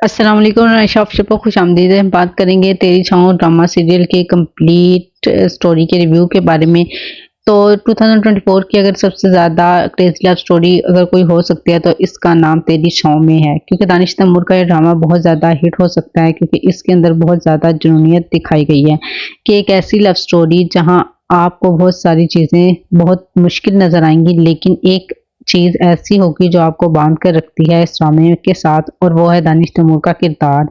अस्सलाम वालेकुम आयशा ऑफिशियल पर खुशामदीद है। हम बात करेंगे तेरी छाँव ड्रामा सीरियल के कंप्लीट स्टोरी के रिव्यू के बारे में। तो 2024 की अगर सबसे ज़्यादा क्रेज़ी लव स्टोरी अगर कोई हो सकती है तो इसका नाम तेरी छाँव में है, क्योंकि दानिश तैमूर का ये ड्रामा बहुत ज़्यादा हिट हो सकता है, क्योंकि इसके अंदर बहुत ज़्यादा जुनूनियत दिखाई गई है कि एक ऐसी लव स्टोरी जहाँ आपको बहुत सारी चीज़ें बहुत मुश्किल नज़र आएंगी, लेकिन एक चीज़ ऐसी होगी जो आपको बांध कर रखती है इस ड्रामे के साथ, और वो है दानिश तैमूर का किरदार,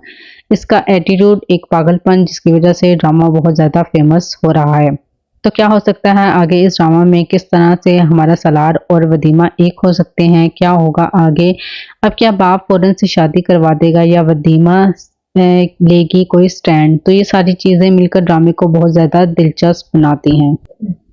इसका एटीट्यूड, एक पागलपन जिसकी वजह से ड्रामा बहुत ज़्यादा फेमस हो रहा है। तो क्या हो सकता है आगे इस ड्रामा में, किस तरह से हमारा सलार और वदीमा एक हो सकते हैं, क्या होगा आगे? अब क्या बाप फौरन से शादी करवा देगा या वदीमा लेगी कोई स्टैंड? तो ये सारी चीज़ें मिलकर ड्रामे को बहुत ज़्यादा दिलचस्प बनाती हैं।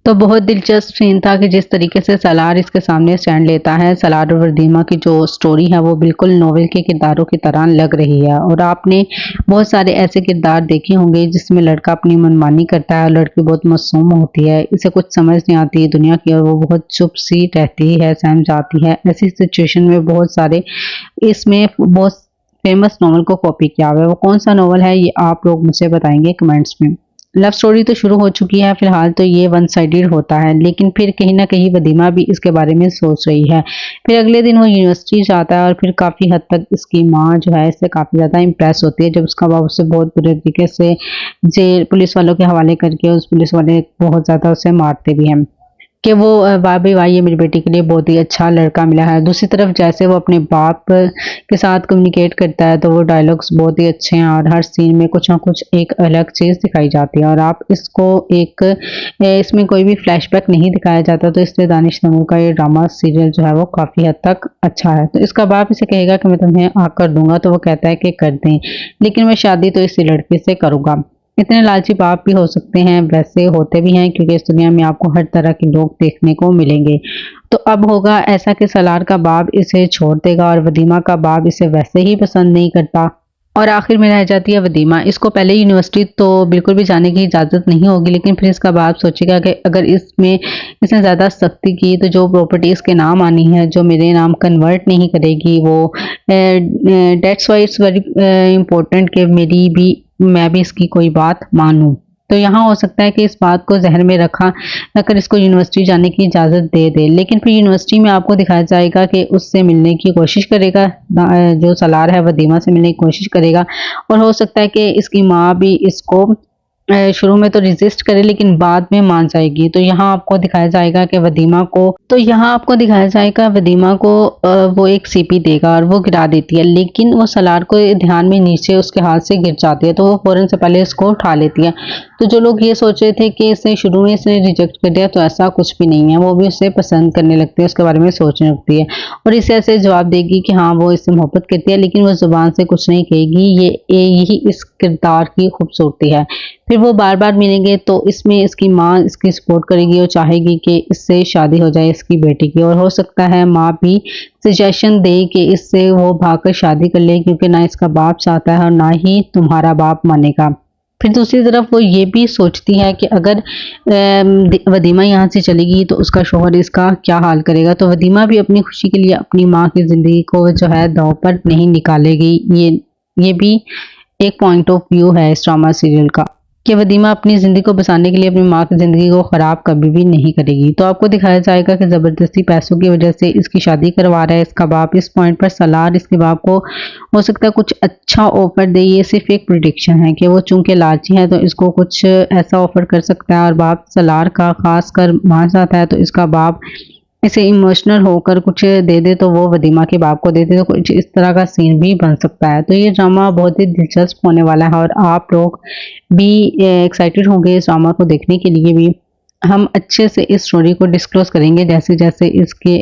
तो बहुत दिलचस्प सीन था कि जिस तरीके से सलार इसके सामने स्टैंड लेता है। सलार और वदीमा की जो स्टोरी है वो बिल्कुल नॉवेल के किरदारों की तरह लग रही है, और आपने बहुत सारे ऐसे किरदार देखे होंगे जिसमें लड़का अपनी मनमानी करता है और लड़की बहुत मासूम होती है, इसे कुछ समझ नहीं आती दुनिया की, और वो बहुत चुप सी रहती है, सहम जाती है। ऐसी सिचुएशन में बहुत सारे इसमें बहुत फेमस नॉवल को कॉपी किया हुआ है। वो कौन सा नॉवल है ये आप लोग मुझे बताएंगे कमेंट्स में। लव स्टोरी तो शुरू हो चुकी है फिलहाल, तो ये वन साइडेड होता है, लेकिन फिर कहीं ना कहीं वदीमा भी इसके बारे में सोच रही है। फिर अगले दिन वो यूनिवर्सिटी जाता है और फिर काफ़ी हद तक इसकी माँ जो है इससे काफ़ी ज़्यादा इम्प्रेस होती है, जब उसका बाप उसे बहुत बुरे तरीके से जेल पुलिस वालों के हवाले करके उस पुलिस वाले बहुत ज़्यादा उसे मारते भी हैं कि वो भाभी भाई ये मेरी बेटी के लिए बहुत ही अच्छा लड़का मिला है। दूसरी तरफ जैसे वो अपने बाप के साथ कम्युनिकेट करता है तो वो डायलॉग्स बहुत ही अच्छे हैं, और हर सीन में कुछ ना कुछ एक अलग चीज़ दिखाई जाती है, और आप इसको एक इसमें कोई भी फ्लैशबैक नहीं दिखाया जाता, तो इसलिए दानिश तैमूर का ये ड्रामा सीरियल जो है वो काफ़ी हद तक अच्छा है। तो इसका बाप इसे कहेगा कि मैं तुम्हें कर दूंगा, तो वो कहता है कि कर दें, लेकिन मैं शादी तो इसी लड़के से करूँगा। इतने लालची बाप भी हो सकते हैं, वैसे होते भी हैं, क्योंकि इस दुनिया में आपको हर तरह के लोग देखने को मिलेंगे। तो अब होगा ऐसा कि सलार का बाप इसे छोड़ देगा और वदीमा का बाप इसे वैसे ही पसंद नहीं करता, और आखिर में रह जाती है वदीमा। इसको पहले यूनिवर्सिटी तो बिल्कुल भी जाने की इजाज़त नहीं होगी, लेकिन फिर इसका बाप सोचेगा कि अगर इसमें इसने ज़्यादा सख्ती की तो जो प्रॉपर्टी इसके नाम आनी है, जो मेरे नाम कन्वर्ट नहीं करेगी, वो that's why it's very important कि मैं भी इसकी कोई बात मानूं। तो यहाँ हो सकता है कि इस बात को जहन में रखा अगर इसको यूनिवर्सिटी जाने की इजाज़त दे दे, लेकिन फिर यूनिवर्सिटी में आपको दिखाया जाएगा कि उससे मिलने की कोशिश करेगा, जो सलार है वदीमा से मिलने की कोशिश करेगा, और हो सकता है कि इसकी माँ भी इसको शुरू में तो रेजिस्ट करे लेकिन बाद में मान जाएगी। तो यहाँ आपको दिखाया जाएगा कि वदीमा को वो एक सीपी देगा और वो गिरा देती है, लेकिन वो सलार को ध्यान में नीचे उसके हाथ से गिर जाती है, तो वो फौरन से पहले इसको उठा लेती है। तो जो लोग ये सोच रहे थे कि इसे शुरू में इसने रिजेक्ट कर दिया, तो ऐसा कुछ भी नहीं है, वो भी उसे पसंद करने लगती है, उसके बारे में सोचने लगती है, और इसे ऐसे जवाब देगी कि हाँ वो इससे मोहब्बत करती है, लेकिन वो जुबान से कुछ नहीं कहेगी। यही इस किरदार की खूबसूरती है। फिर वो बार बार मिलेंगे तो इसमें इसकी माँ इसकी सपोर्ट करेगी और चाहेगी कि इससे शादी हो जाए इसकी बेटी की, और हो सकता है माँ भी सजेशन दे कि इससे वो भागकर शादी कर ले, क्योंकि ना इसका बाप चाहता है और ना ही तुम्हारा बाप मानेगा। फिर दूसरी तरफ वो ये भी सोचती है कि अगर वदीमा यहाँ से चलेगी तो उसका शौहर इसका क्या हाल करेगा, तो वदीमा भी अपनी खुशी के लिए अपनी माँ की ज़िंदगी को जो है दांव पर नहीं निकालेगी। ये भी एक पॉइंट ऑफ व्यू है इस ड्रामा सीरियल का कि वदीमा अपनी ज़िंदगी को बचाने के लिए अपनी माँ की ज़िंदगी को ख़राब कभी भी नहीं करेगी। तो आपको दिखाया जाएगा कि ज़बरदस्ती पैसों की वजह से इसकी शादी करवा रहा है इसका बाप। इस पॉइंट पर सलार इसके बाप को हो सकता है कुछ अच्छा ऑफर दे, ये सिर्फ एक प्रिडिक्शन है कि वो चूंकि लालची है तो इसको कुछ ऐसा ऑफर कर सकता है, और बाप सलार का खास कर मान जाता है, तो इसका बाप इसे इमोशनल होकर कुछ दे दे, तो वो वदीमा के बाप को दे दे, तो कुछ इस तरह का सीन भी बन सकता है। तो ये ड्रामा बहुत ही दिलचस्प होने वाला है, और आप लोग भी एक्साइटेड होंगे इस ड्रामा को देखने के लिए भी। हम अच्छे से इस स्टोरी को डिस्क्लोज करेंगे जैसे जैसे इसके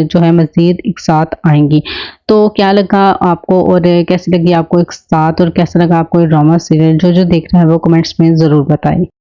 जो है मज़ीद एक साथ आएंगी। तो क्या लगा आपको, और कैसी लगी आपको एक साथ, और कैसा लगा आपको ये ड्रामा सीरियल? जो देख रहे हैं वो कमेंट्स में ज़रूर बताएं।